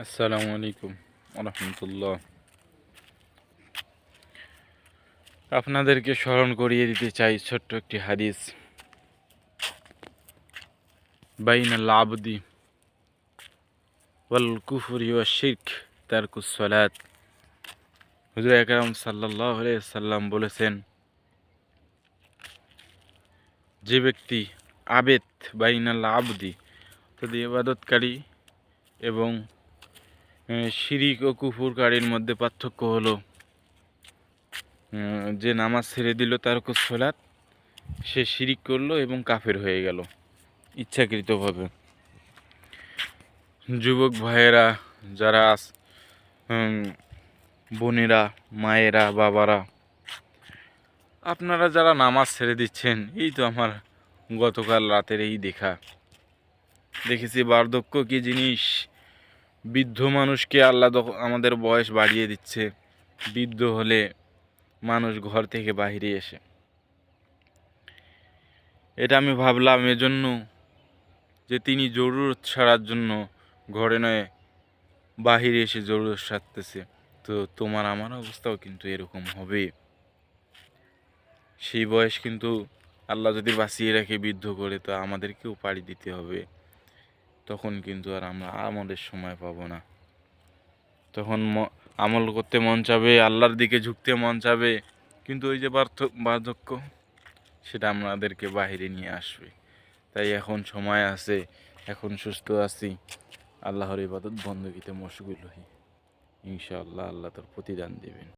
আসসালামু আলাইকুম রহমতুল্লাহ। আপনাদেরকে স্মরণ করিয়ে দিতে চাই ছোট্ট একটি হাদিস। বাইনাল আবদি ওয়াল কুফরি ওয়া শিরক তারকুস সালাত। হুজুর আকরাম সাল্লাল্লাহু আলাইহি সাল্লাম বলেছেন, যে ব্যক্তি আবেদ বাইনাল আবদি অর্থাৎ ইবাদতকারী এবং শিরিক ও কুফরকারীর মধ্যে পার্থক্য হলো যে নামাজ ছেড়ে দিল তারকুস সালাত, সে শিরিক করলো এবং কাফের হয়ে গেল ইচ্ছাকৃতভাবে। যুবক ভাইয়েরা যারা বোনেরা, মায়েরা, বাবারা, আপনারা যারা নামাজ ছেড়ে দিচ্ছেন, এই তো আমার গতকাল রাতের এই দেখেছি বার্ধক্য কি জিনিস। বৃদ্ধ মানুষকে আল্লাহ আমাদের বয়স বাড়িয়ে দিচ্ছে। বৃদ্ধ হলে মানুষ ঘর থেকে বাইরে এসে, এটা আমি ভাবলাম এজন্য যে তিনি জরুরত ছাড়ার জন্য ঘরে নয় বাহিরে এসে জরুরত সারতেছে। তো তোমার আমার অবস্থাও কিন্তু এরকম হবে। সেই বয়স কিন্তু আল্লাহ যদি বাঁচিয়ে রাখে বৃদ্ধ করে, তো আমাদেরকেও পাড়ি দিতে হবে। তখন কিন্তু আর আমরা আমলের সময় পাবো না। তখন আমল করতে মন চাবে, আল্লাহর দিকে ঝুঁকতে মন চাবে, কিন্তু ওই যে বার্ধক্য, সেটা আমাদেরকে বাহিরে নিয়ে আসবে। তাই এখন সময় আছে, এখন সুস্থ আছি, আল্লাহর ইবাদত বন্দেগীতে মশগুল হই। ইনশাআল্লাহ আল্লাহ তার প্রতিদান দেবেন।